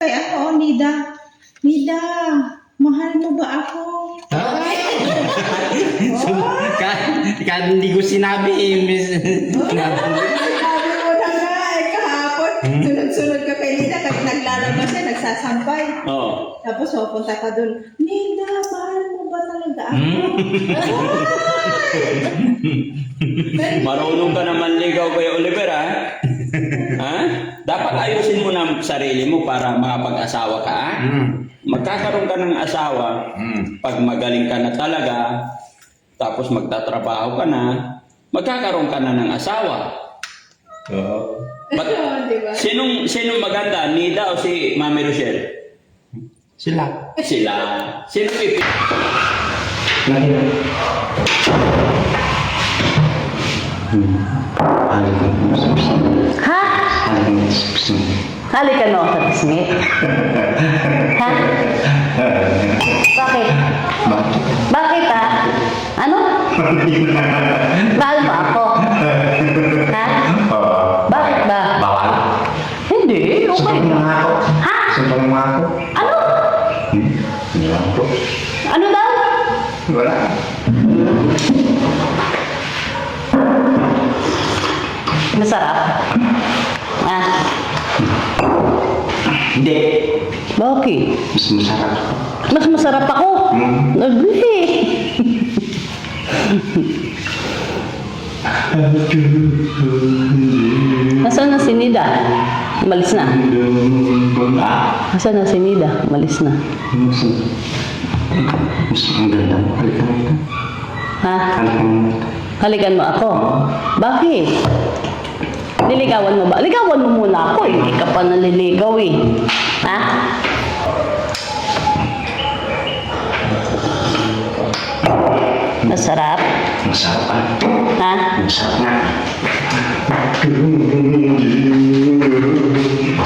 Kaya ako, Nida. Nida, mahal mo ba ako? Kahit hindi ko sinabi, miss. Sabi mo na nga, kahapon. Sunod-sunod ka kay Nida, kahit naglalabas siya, nagsasampay. Oo. Tapos pupunta ka dun, Nida, mahal mo ba talaga ako? Marunong ka naman ligaw, Kuya Oliver, ha? Ha? Dapat ayusin mo na sarili mo para makapag-asawa ka, ha? Magkakaroon ka ng asawa pag magaling ka na talaga, tapos magtatrabaho ka na, magkakaroon ka na ng asawa. Oo. Diba? Sinong maganda? Nida o si Mami Rochelle? Sila. Sila. Sino pipi? Ha? Halikan mo sa pisngi? Ha? Bakit? Bakit ha? Ano? Mahal ba ako? Ha? Bakit ba? Bawal. Hindi, okay. Sumpang mo nga ako. Ha? Sumpang mo nga ako. Ano? Hindi lang po. Ano daw? Wala. Masarap? Ah, Hindi. bakit? Mas masarap. Mas masarap ako. Agree. Nasaan na si Nida? Umalis na. Nasaan na si Nida? Umalis na. Mas ang ganda. Halika na ito. Ha? Halika na ito. Halikan mo ako. Bakit? Niligawan mo ba? Ligawan mo muna ako. Hindi ka pa naliligaw eh. Ha? Masarap? Masarap ah. Ha? Masarap nga.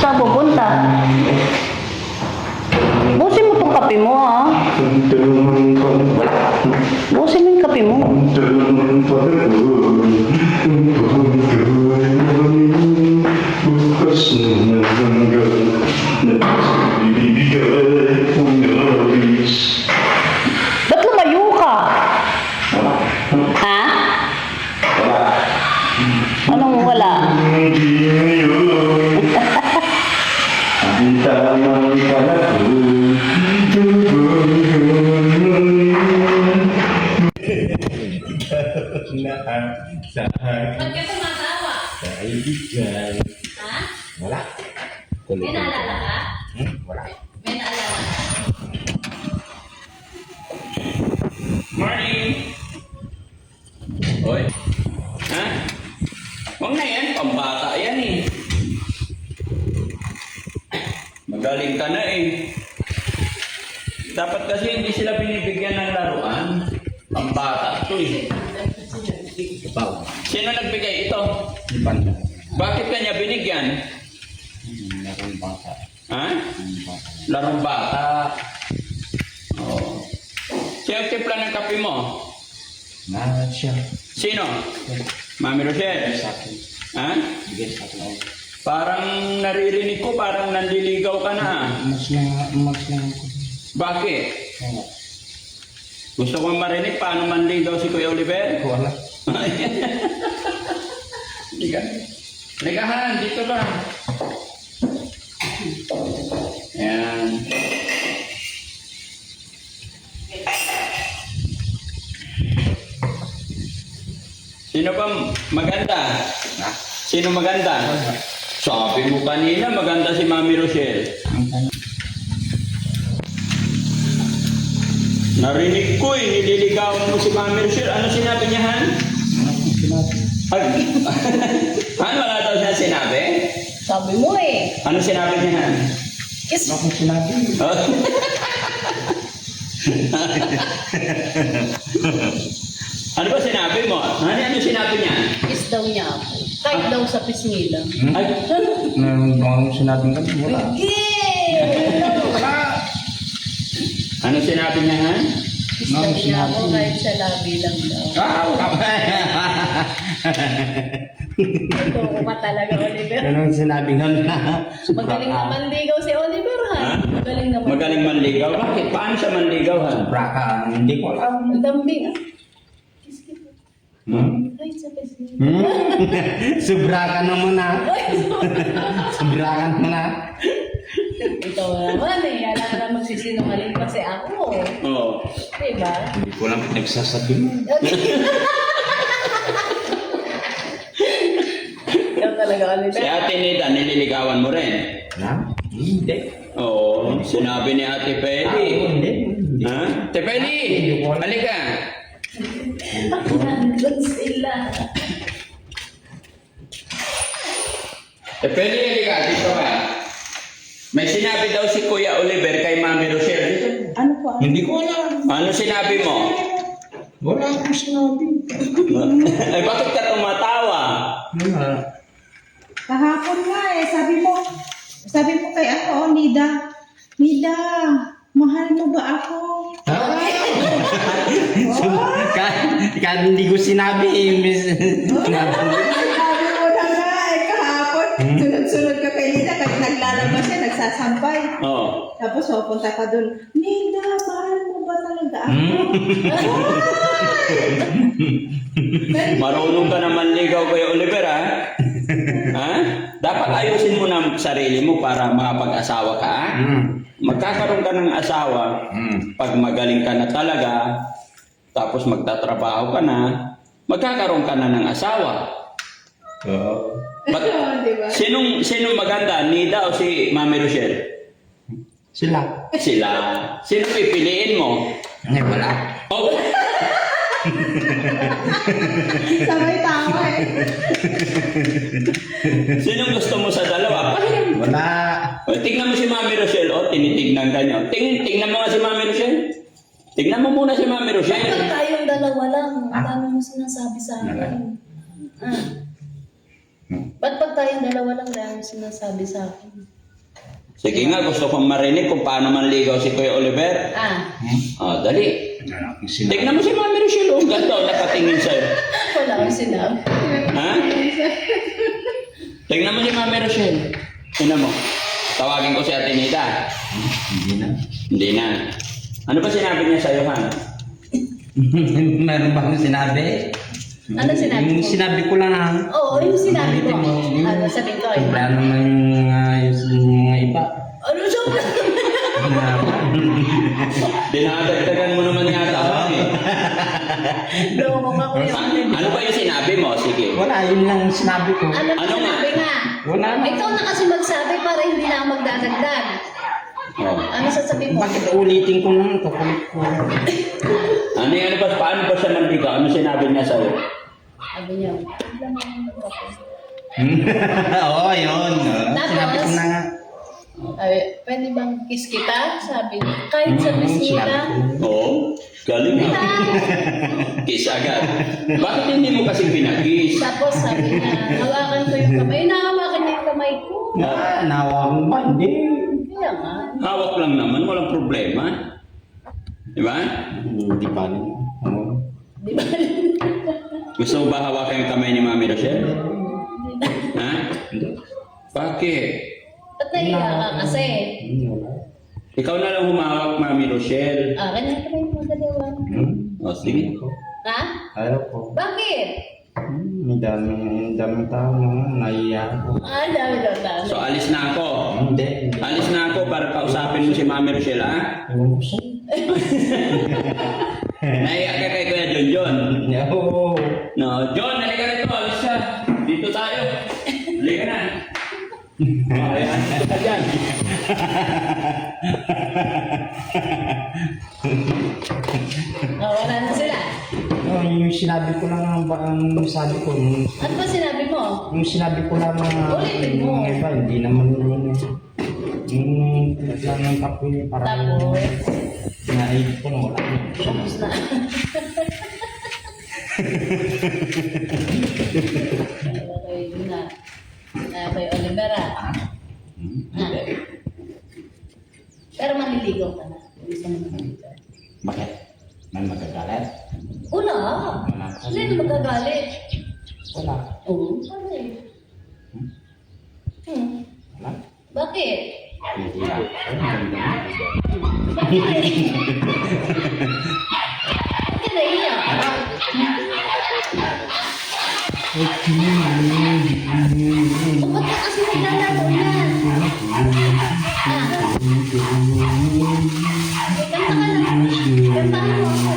Saan pupunta? Busin mo itong kape mo ha? Busin mo yung kape mo. Bukas na hanggang nagbibigay ang nais. Ba't lumayo ka? Ha? Anong wala? Hindi ngayon ang tamang panahon. Naasahan Ba't ka tumatawa? kaibigan. Ha? Wala. May naalala ka? Wala. May naalala ka? Morning! Hoy. Ha? Huwag na yan, pambata yan eh. Magaling ka na eh. Dapat kasi hindi sila binibigyan ng laruan. Pambata ito eh. Sino nagbigay ito? Iban na. Bakit kanya binigyan? Larong bata. Ha? Larong bata. Oo. Sino ang timpla ng kape mo? Na siya. Sino? Mami Rochelle? Sa akin. Ha? Bigay sa akin. Parang naririnig ko, parang nandiligaw ka na. Mas lang ako. Bakit? Wala. Gusto kong marinig paano manligaw si Kuya Oliver? Wala. Liga. Ligahan, dito ka. Ayan. Sino ba maganda? Sino maganda? Sabi mo kanina, maganda si Mami Rochelle. Narinig ko eh, nililigawan mo si Mami Rochelle. Ano sinabi niya, Han? Ay, Han, wala daw siya sinabi? Sabi mo eh. Ano sinabi niya, Han? Kiss. Bakit sinabi? Oh. Ano ba sinabi mo? Ano sinabi niya? Kiss daw niya ako. Kahit daw sa pisngi lang. Ay, ano? Nang sinabi ka? Wala. Ano sinabi niya, Han? Kiss daw niya ako kahit sa labi lang daw. Ito ko pa talaga, Oliver. Yan ang sinabi nga na. Magaling naman ligaw si Oliver, ha? Magaling naman. Magaling manligaw. Bakit? Paano siya manligaw, ha? Sobra ka. Hindi ko alam. Ang dambing ah. Kiss-kiss. Hmm? Kahit sa pisngi. Sobra ka naman na. Sobra ka naman na. Ikaw naman eh. Alam ka na magsisinungaling kasi ako. Oo. Diba? Hindi ko lang pinagsasabi mo. Ikaw talaga ulit. Si Ate Nida, nililigawan mo rin. Ha? Hindi. Oo. Sinabi ni Ate Peli. Hindi. Ha? Ate Peli! Halika. Nandun sila. Ate Peli, halika. Dito ka. May sinabi daw si Kuya Oliver kay Mami Rochelle. Dito. Ano po? Hindi ko alam. Ano sinabi mo? Wala akong sinabi. Ay, bakit ka tumatawa? Wala. Kahapon nga eh, sabi mo kay ako, Nida, mahal mo ba ako? Kahit hindi ko sinabi, miss. Sabi mo na nga eh, kahapon, sunod-sunod ka kay Nida, kahit naglalabas siya, nagsasampay. Oo. Tapos pupunta ka dun, Nida, mahal mo ba talaga ako? Marunong ka naman ligaw, Kuya Oliver, ha? Ha? Dapat ayusin mo na sarili mo para makapag-asawa ka, ha? Magkakaroon ka ng asawa pag magaling ka na talaga, tapos magtatrabaho ka na, magkakaroon ka na ng asawa. Oo. Diba? Sinong maganda, Nida o si Mami Rochelle? Sila. Sila. Sino pipiliin mo? Ay, wala. Oh, Sabay tawa eh. sinong gusto mo sa dalawa? Wala. O, tingnan mo si Mami Rochelle. O, tinitignan ka niyo. Tingnan mo nga si Mami Rochelle. Tingnan mo muna si Mami Bakit Rochelle. tayong dalawa lang? Ang dami mo sinasabi sa akin. Ba't pag tayong dalawa lang, dami mo sinasabi sa akin? Sige nga, gusto kong marinig kung paano manligaw si Kuya Oliver. O, dali. Wala akong sinabi. Tingnan mo si Mami Rochelle. O, ganda o, nakatingin sa'yo. Wala akong sinabi. Ha? Tingnan mo si Mami Rochelle. Tingnan mo. Tawagin ko si Ate Nida. Hindi na. Hindi na. Ano ba sinabi niya sa'yo, ha? Meron ba akong sinabi? Ano sinabi Yung mo? sinabi ko lang na. Oo, yung sinabi ko. Ano sabihin ko? Sobra naman yung mga iba. Ano siya? Dinadagdagan mo naman yata. Eh. Loko ka ko yun. Ano ba yung sinabi mo? Sige. Wala, yun lang yung sinabi ko. Ano Ano sinabi nga? Wala na. Ikaw na kasi magsabi para hindi na ako magdadagdag. Oh. Ano sasabihin mo? Bakit ulitin ko lang? Kakulit ko. Ano ba? Paano ba siya nandiga? Ano sinabi niya sa'yo? Sabi niya, "Bigla mo naman ako." Oo, yun. Tapos? Sinabi ko na nga. Sabi, pwede bang kiss kita? Sabi niya, kahit sa pisngi lang. Oo. Galing nga. Kiss agad. Bakit hindi mo kasi pinag-kiss? Tapos sabi niya, hawakan ko yung kamay. Nahawakan niya yung kamay ko. Nawa mo ba? Hindi. Kaya nga. Hawak lang naman. Walang problema. Di ba? Hindi pa rin. Oo. Di ba? Gusto mo ba hawakan yung kamay ni Mami Rochelle? Ha? Bakit? Ba't nahiya ka kasi? Wala. Ikaw na lang humawak, Mami Rochelle. Kanya ka na yung mga dalawa. O, sige. Ha? Ayaw ko. Bakit? May daming tao na naiiyak ako. Dami daw dami. So, alis na ako. Hindi. Alis na ako para kausapin mo si Mami Rochelle, ha? Ewan ko sa'yo. Naiyak ka kay Kuya John. Oo. No, John, halika rito. Alis ka. Dito tayo. Halika na. Ayan. Ayan. Wala na sila. Yung sinabi ko lang ang sabi ko. Ano ba sinabi mo? Yung sinabi ko lang Ulitin mo. mga iba, hindi naman yun. Yung lang ng kapoy parang Tapos, naib ko na wala. tapos na. Okay, yun na. Kay Olivera. Pero manliligaw ka na. Gusto mo manliligaw. Bakit? May magagalit? Wala. Wala. Sino magagalit? Wala. Oo. Ano eh? Wala. Bakit? Bakit naiiyak? O ba't ka kasi naglalaro na? Kanta ka lang. Kantahan mo ako.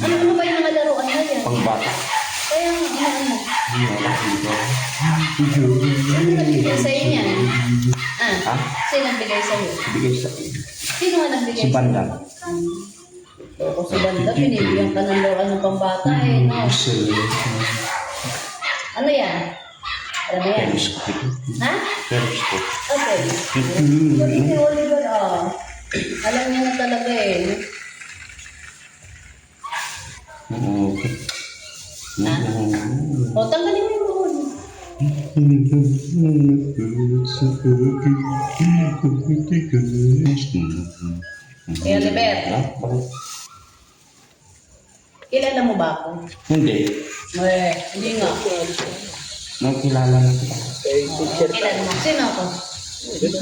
Ano ba yung mga laruan na yan? Pangbata. Kaya nga, ano? Sino nagbigay sa'yo yan? Ah? Sino nagbigay sa'yo? Bigay sa Sino nga nagbigay si Banda. Ako si Banda, pinibigyan ka ng laruan ng pambata eh, no? Ano yan? Ano yan? Ha? Okay. Sabi ni Oliver, alam niya na talaga eh. Ha? O, tanggalin mo yung buhon. Eh, Oliver, kilala mo ba ako? Hindi. Hindi nga. Nakilala na kita. Kilala mo? Sino ako? Ito.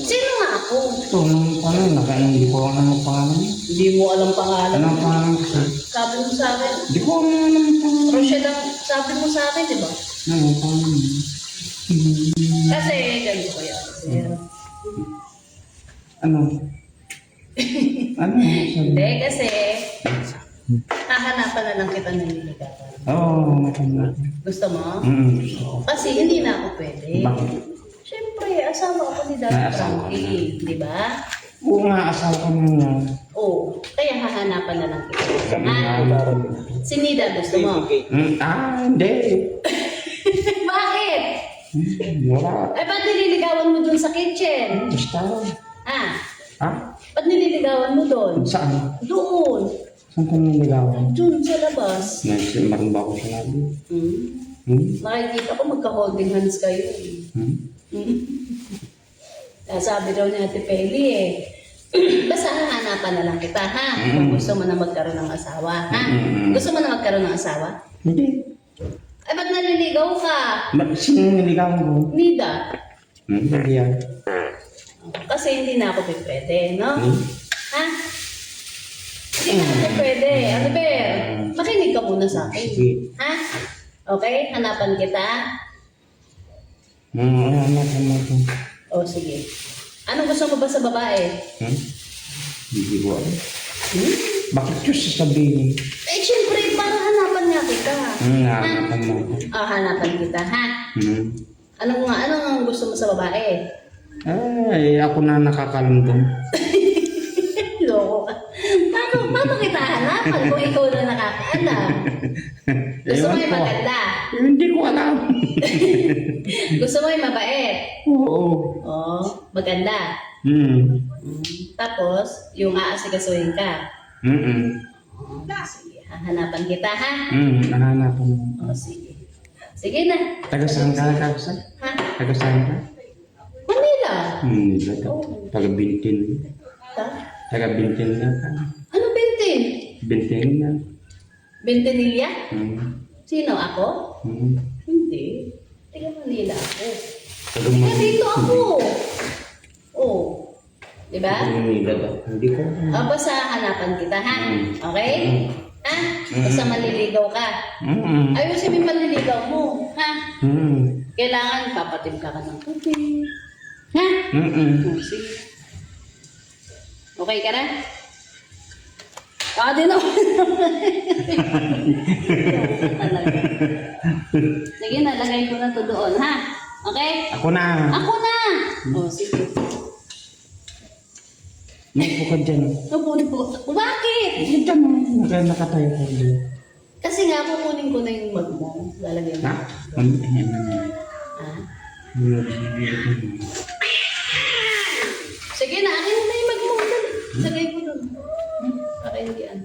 Sino nga ako? Ito, nung ano, hindi ko alam ang pangalan. Hindi mo alam pangalan. Ano ang pangalan ko sir? Sabi mo sa akin. Hindi ko alam ang pangalan. Rochelle lang, sabi mo sa akin, di ba? Ano ang pangalan? Kasi, ganito ko yan. Ano? Ano? Hindi, kasi, hahanapan na lang kita ng nililigawan. Oo, matanda. Gusto mo? Mm. Kasi hindi na ako pwede. Bakit? Siyempre, asawa ako ni Daddy May asawa ka Frankie, di ba? Oo nga, asawa ko na. Oo, kaya hahanapan na lang kita. Si Nida, gusto mo? Hindi. Bakit? Wala. Eh, ba't nililigawan mo dun sa kitchen? Basta. Ah, Ha? ba't nililigawan mo dun? Saan? Doon. Saan ka niligawan? Dun sa labas. Meron ba ako sinabi? Nakikita ko magka-holding hands kayo. Sabi daw ni Ate Peli eh. Basta hahanapan na lang kita, ha? Kung gusto mo na magkaroon ng asawa, ha? Gusto mo na magkaroon ng asawa? Hindi. Ay, ba't naliligaw ka? Sino niligawan ko? Nida. Hindi yan. Kasi hindi na ako pwede, no? Ha? Hindi na ako pwede. Ano ba? Makinig ka muna sa akin. Sige. Ha? Okay? Hanapan kita? Ano? O, sige. Anong gusto mo ba sa babae? Hindi ko alam. Bakit yung sasabihin? Eh, syempre, para hanapan nga kita. Nakakapan mo ako. Hanapan kita, ha? Anong gusto mo sa babae? Ay, ako na nakakalamdam. Loko ka. Paano kita hanapan kung ikaw na nakakaalam? Gusto mo yung maganda? Hindi ko alam. Gusto mo yung mabait? Oo. Oo, maganda. Tapos, yung aasikasuhin ka. Sige, hahanapan kita, ha? Nahanapan mo. O, sige. Sige na. Taga saan ka? Ha? Taga saan ka? Manila. Taga Bintin. Ha? Taga Bintin na ka. Ano Bintin? Bintin na. Bintinilla? Sino ako? Hmm. Hindi. Taga Manila ako. Taga Taga dito ako. Oo. Diba? Hindi ko. Basta hanapan kita, ha? Okay? Ha? Basta maliligaw ka. Ayusin mo yung maliligaw mo, ha? Kailangan papatimpla ka ng tubig. Ha? Sige. Okay ka na? Di naman. Sige na, lagay ko na to doon, ha? Okay? Ako na. Ako na! Sige. May ka dyan. Bakit? Dito mo. Nakatayo ka dyan. Kasi nga, kukunin ko na yung mag mo. Lalagyan mo. Ha? Mamitihin na naman. Ha? Sige na, akin na yung mag mo. Sagay ko doon. Akin yan.